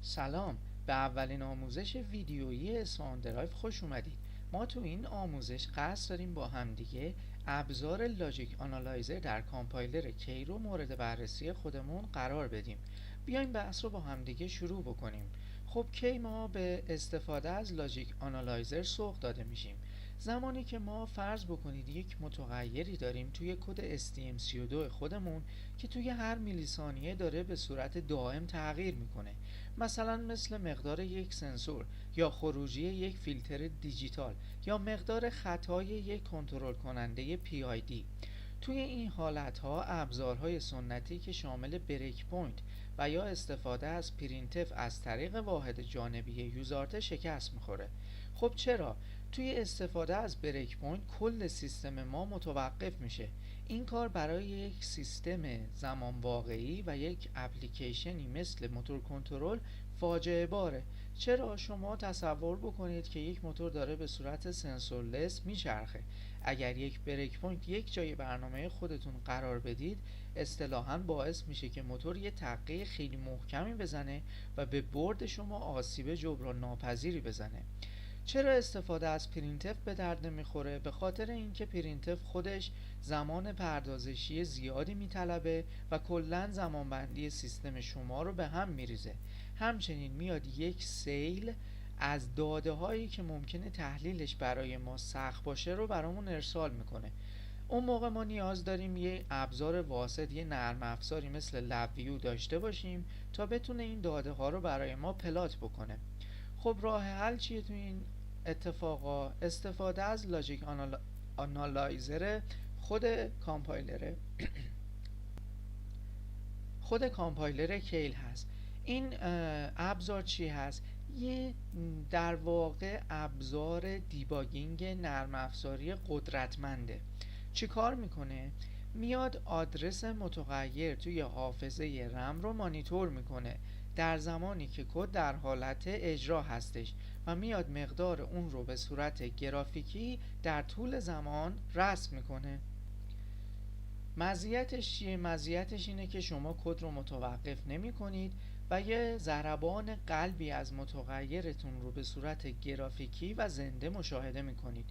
سلام، به اولین آموزش ویدیویی اصفهان درایو خوش اومدید. ما تو این آموزش قصد داریم با همدیگه ابزار لاجیک آنالایزر در کامپایلر کی رو مورد بررسی خودمون قرار بدیم. بیایم بحث رو با همدیگه شروع بکنیم. خب کی ما به استفاده از لاجیک آنالایزر سوق داده میشیم؟ زمانی که ما فرض بکنید یک متغیری داریم توی کد STM32 خودمون که توی هر میلی ثانیه داره به صورت دائم تغییر میکنه، مثلا مثل مقدار یک سنسور یا خروجی یک فیلتر دیجیتال یا مقدار خطای یک کنترل کننده PID. توی این حالتها ابزارهای سنتی که شامل بریک پوینت و یا استفاده از پرینتف از طریق واحد جانبی یوزارت شکست میخوره. خب چرا؟ توی استفاده از بریک پوینت کل سیستم ما متوقف میشه. این کار برای یک سیستم زمان واقعی و یک اپلیکیشنی مثل موتور کنترل فاجعه باره. چرا؟ شما تصور بکنید که یک موتور داره به صورت سنسورلس میچرخه. اگر یک بریک پوینت یک جای برنامه خودتون قرار بدید، اصطلاحاً باعث میشه که موتور یه تقه خیلی محکمی بزنه و به برد شما آسیب جبران ناپذیری بزنه. چرا استفاده از پرینتف به درد نمیخوره؟ به خاطر اینکه پرینتف خودش زمان پردازشی زیادی میطلبه و کلا زمانبندی سیستم شما رو به هم میریزه. همچنین میاد یک سیل از داده هایی که ممکنه تحلیلش برای ما سخت باشه رو برامون ارسال میکنه. اون موقع ما نیاز داریم یه ابزار واسط، یه نرم افزاری مثل لب‌ویو داشته باشیم تا بتونه این داده ها رو برای ما پلات بکنه. خب راه حل چیه تو این اتفاقا؟ استفاده از لاجیک آنالایزر خود کامپایلر کیل هست. این ابزار چی هست؟ یه در واقع ابزار دیباگینگ نرم افزاری قدرتمنده. چی کار میکنه؟ میاد آدرس متغیر توی حافظه رم رو مانیتور میکنه در زمانی که کد در حالت اجرا هستش و میاد مقدار اون رو به صورت گرافیکی در طول زمان رسم میکنه. مزیتش چیه؟ مزیتش اینه که شما کد رو متوقف نمی کنید و یه ضربان قلبی از متغیرتون رو به صورت گرافیکی و زنده مشاهده می کنید.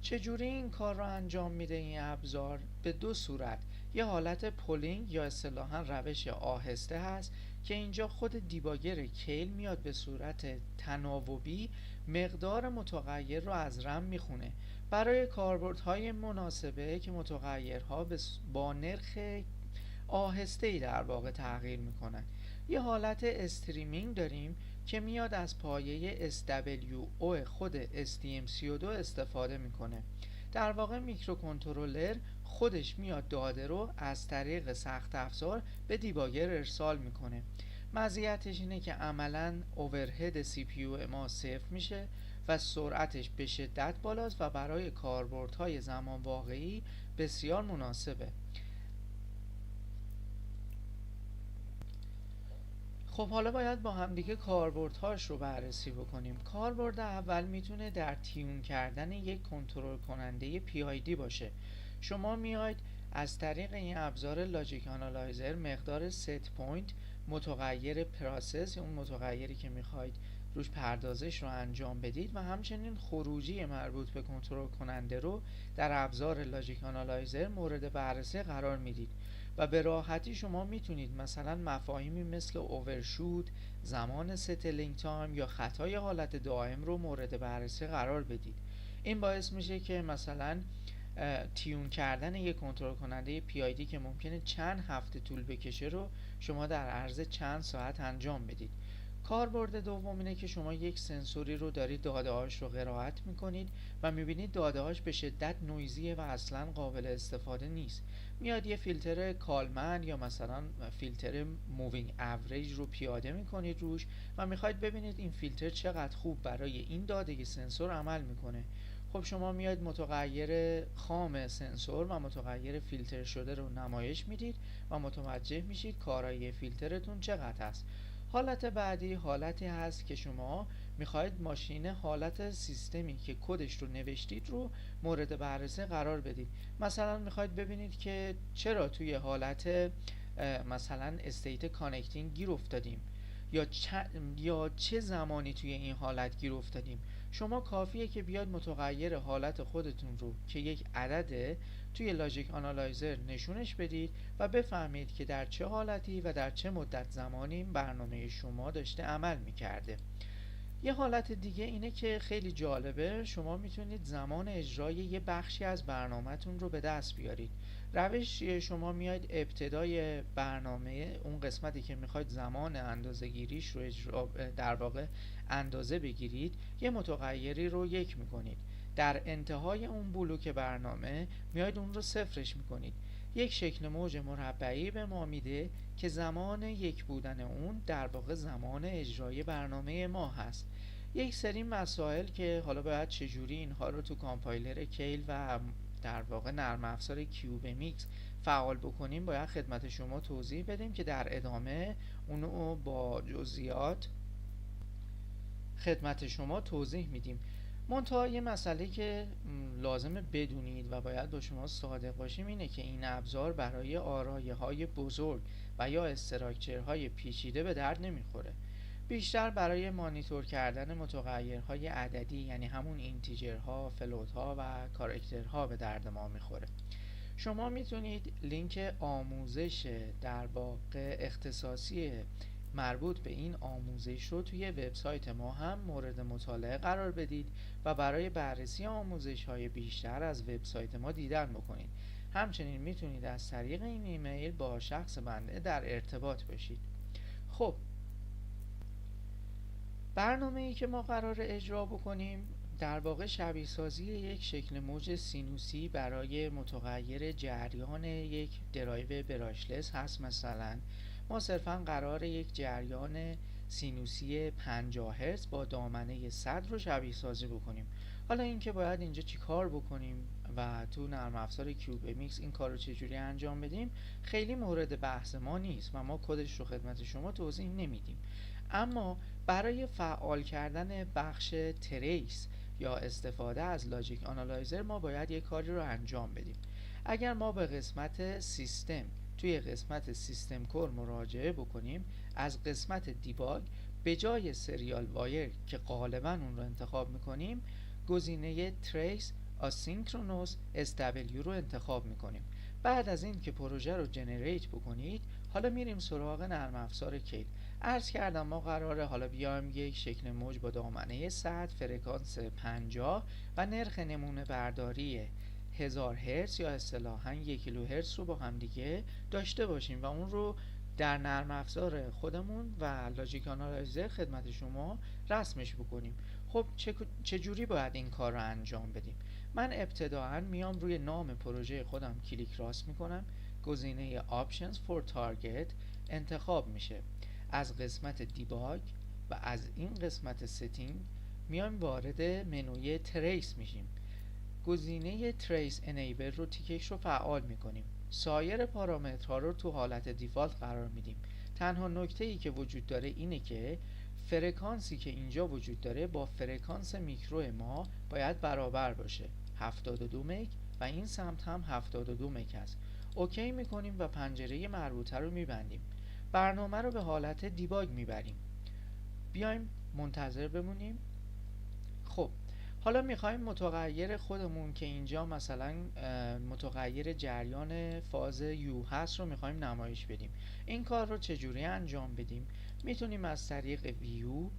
چجوری این کار رو انجام میده این ابزار؟ به دو صورت. یه حالت پولینگ یا اصطلاحاً روش آهسته هست که اینجا خود دیباگر کیل میاد به صورت تناوبی مقدار متغیر رو از رم میخونه برای کاربردهای مناسبه که متغیرها با نرخ آهسته‌ای در واقع تغییر میکنن. یه حالت استریمینگ داریم که میاد از پایه SWO خود STM32 استفاده میکنه. در واقع میکروکنترلر خودش میاد داده رو از طریق سخت افزار به دیباگر ارسال میکنه. مزیتش اینه که عملاً اوورهد CPU ما صفر میشه و سرعتش به شدت بالاست و برای کاربردهای زمان واقعی بسیار مناسبه. خب حالا باید با هم دیگه کاربردهاش رو بررسی بکنیم. کاربرد اول میتونه در تیون کردن یک کنترل کننده PID باشه. شما میاید از طریق این ابزار لاجیک آنالایزر مقدار ست پوینت متغیر پراسس، اون متغیری که میخواید روش پردازش رو انجام بدید، و همچنین خروجی مربوط به کنترل کننده رو در ابزار لاجیک آنالایزر مورد بررسی قرار میدید و به راحتی شما میتونید مثلا مفاهیمی مثل اوورشوت، زمان ستلینگ تایم یا خطای حالت دائم رو مورد بررسی قرار بدید. این باعث میشه که مثلا تیون کردن یک کنترل کننده PID که ممکنه چند هفته طول بکشه رو شما در عرض چند ساعت انجام بدید. کاربرد دوم اینه که شما یک سنسوری رو دارید داده هاش رو قرائت میکنید و میبینید داده هاش به شدت نویزیه و اصلا قابل استفاده نیست. میاد یه فیلتر کالمن یا مثلا فیلتر مووینگ اوریج رو پیاده میکنید روش و میخواید ببینید این فیلتر چقدر خوب برای این داده سنسور عمل میکنه. خب شما میاد متغیر خام سنسور و متغیر فیلتر شده رو نمایش میدید و متوجه میشید کارایی فیلترتون چقدر هست. حالت بعدی حالتی هست که شما میخواید ماشین حالت سیستمی که کدش رو نوشتید رو مورد بررسی قرار بدید. مثلا میخواید ببینید که چرا توی حالت مثلا استیت کانکتینگ گیر افتادیم. یا چه زمانی توی این حالت گیر افتادیم. شما کافیه که بیاید متغیر حالت خودتون رو که یک عدده توی لاجیک آنالایزر نشونش بدید و بفهمید که در چه حالتی و در چه مدت زمانی برنامه شما داشته عمل میکرده. یه حالت دیگه اینه که خیلی جالبه، شما میتونید زمان اجرای یه بخشی از برنامه‌تون رو به دست بیارید. روش شما میاید ابتدای برنامه اون قسمتی که میخواید زمان اندازه‌گیریش رو در واقع اندازه بگیرید، یه متغیری رو 1 میکنید. در انتهای اون بلوک برنامه میاید اون رو صفرش میکنید. یک شکل موج مربعی به ما میده که زمان 1 بودن اون در واقع زمان اجرای برنامه ما هست. یک سری مسائل که حالا باید چجوری اینها رو تو کامپایلر کیل و در واقع نرم افزار کیوبمیکس فعال بکنیم باید خدمت شما توضیح بدیم که در ادامه اونو با جزئیات خدمت شما توضیح میدیم. منتها یه مسئله که لازمه بدونید و باید با شما صادق باشیم اینه که این ابزار برای آرایه‌های بزرگ و یا استراکچرهای پیچیده به درد نمیخوره. بیشتر برای مانیتور کردن متغیرهای عددی، یعنی همون اینتیجرها، فلوتها و کاراکترها به درد ما میخوره. شما میتونید لینک آموزش در واقع اختصاصی مربوط به این آموزش رو توی وبسایت ما هم مورد مطالعه قرار بدید و برای بررسی آموزش های بیشتر از وبسایت ما دیدن بکنید. همچنین میتونید از طریق این ایمیل با شخص بنده در ارتباط باشید. خب، برنامه‌ای که ما قرار اجرا بکنیم در واقع شبیه سازی یک شکل موج سینوسی برای متغیر جریان یک درایو براشلس هست. مثلا ما صرفا قرار یک جریان سینوسی 50 هرتز با دامنه 100 رو شبیه سازی بکنیم. حالا اینکه باید اینجا چی کار بکنیم و تو نرم افزار کیوبمیکس این کار رو چجوری انجام بدیم خیلی مورد بحث ما نیست و ما کدش رو خدمت شما توضیح نمیدیم. اما برای فعال کردن بخش تریس یا استفاده از لاجیک آنالایزر ما باید یک کاری رو انجام بدیم. اگر ما به قسمت سیستم توی قسمت سیستم کور مراجعه بکنیم، از قسمت دیباگ به جای سریال وایر که غالبا اون رو انتخاب میکنیم گزینه تریس آسینکرونوس SW رو انتخاب میکنیم. بعد از این که پروژه رو جنریت بکنید حالا میریم سراغ نرم افزار کیل. عرض کردم ما قراره حالا بیایم یک شکل موج با دامنه 100 فرکانس 50 و نرخ نمونه برداری 1000 هرتز یا اصطلاحاً 1 کیلوهرتز رو با هم دیگه داشته باشیم و اون رو در نرم افزار خودمون و لاجیک آنالایزر خدمت شما رسمش بکنیم. خب چجوری باید این کار رو انجام بدیم؟ من ابتداعاً میام روی نام پروژه خودم کلیک راست میکنم، گزینه Options for Target انتخاب میشه. از قسمت دیباگ و از این قسمت ستینگ میایم وارد منوی تریس میشیم. گزینه تریس انیبل رو تیکش رو فعال میکنیم. سایر پارامترها رو تو حالت دیفالت قرار میدیم. تنها نکته ای که وجود داره اینه که فرکانسی که اینجا وجود داره با فرکانس میکرو ما باید برابر باشه، 72 مگ و این سمت هم 72 مگ است. اوکی میکنیم و پنجره مربوطه رو میبندیم. برنامه رو به حالت دیباگ میبریم. بیایم منتظر بمونیم. خب حالا میخوایم متغیر خودمون که اینجا مثلا متغیر جریان فاز یو هست رو میخوایم نمایش بدیم. این کار رو چجوری انجام بدیم؟ میتونیم از طریق ویو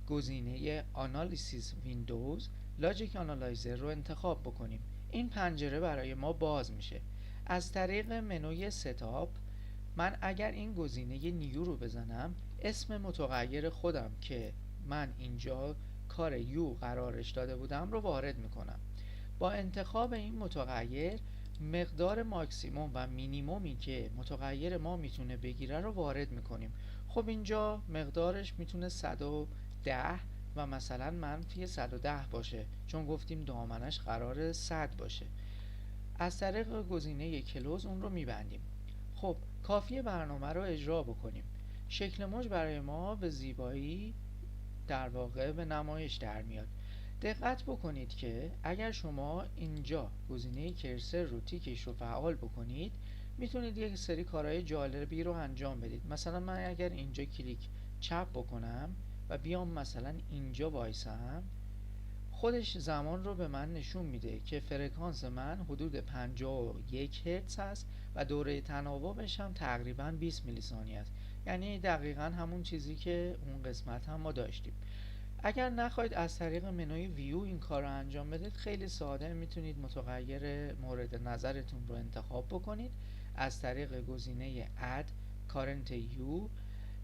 گزینه آنالیسیس ویندوز لاجیک آنالایزر رو انتخاب بکنیم. این پنجره برای ما باز میشه. از طریق منوی ستاپ من اگر این گزینه نیو رو بزنم اسم متغیر خودم که من اینجا کار یو قرارش داده بودم رو وارد میکنم. با انتخاب این متغیر مقدار ماکسیموم و مینیمومی که متغیر ما میتونه بگیره رو وارد میکنیم. خب اینجا مقدارش میتونه 110 و مثلا منفی 110 باشه چون گفتیم دامنش قرار 100 باشه. از طریق گزینه کلوز اون رو میبندیم. خب کافیه برنامه رو اجرا بکنیم. شکل موج برای ما به زیبایی در واقع به نمایش در میاد. دقت بکنید که اگر شما اینجا گزینه کرسر رو تیکش رو فعال بکنید میتونید یک سری کارهای جالبی رو انجام بدید. مثلا من اگر اینجا کلیک چپ بکنم و بیام مثلا اینجا وایسم، خودش زمان رو به من نشون میده که فرکانس من حدود 51 هرتز هست و دوره تناوبش هم تقریبا 20 میلی ثانیه است. یعنی دقیقا همون چیزی که اون قسمت هم ما داشتیم. اگر نخواید از طریق منوی ویو این کار رو انجام بدید، خیلی ساده میتونید متغیر مورد نظرتون رو انتخاب بکنید. از طریق گزینه Add Current U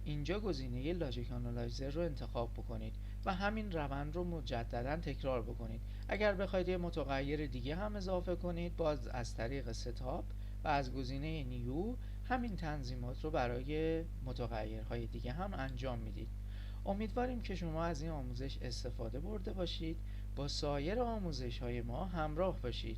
اینجا گزینه لاجیک آنالایزر رو انتخاب بکنید و همین روند رو مجددا تکرار بکنید. اگر بخواید یه متغیر دیگه هم اضافه کنید، باز از طریق ستاپ و از گزینه نیو همین تنظیمات رو برای متغیرهای دیگه هم انجام میدید. امیدواریم که شما از این آموزش استفاده برده باشید. با سایر آموزش های ما همراه باشید.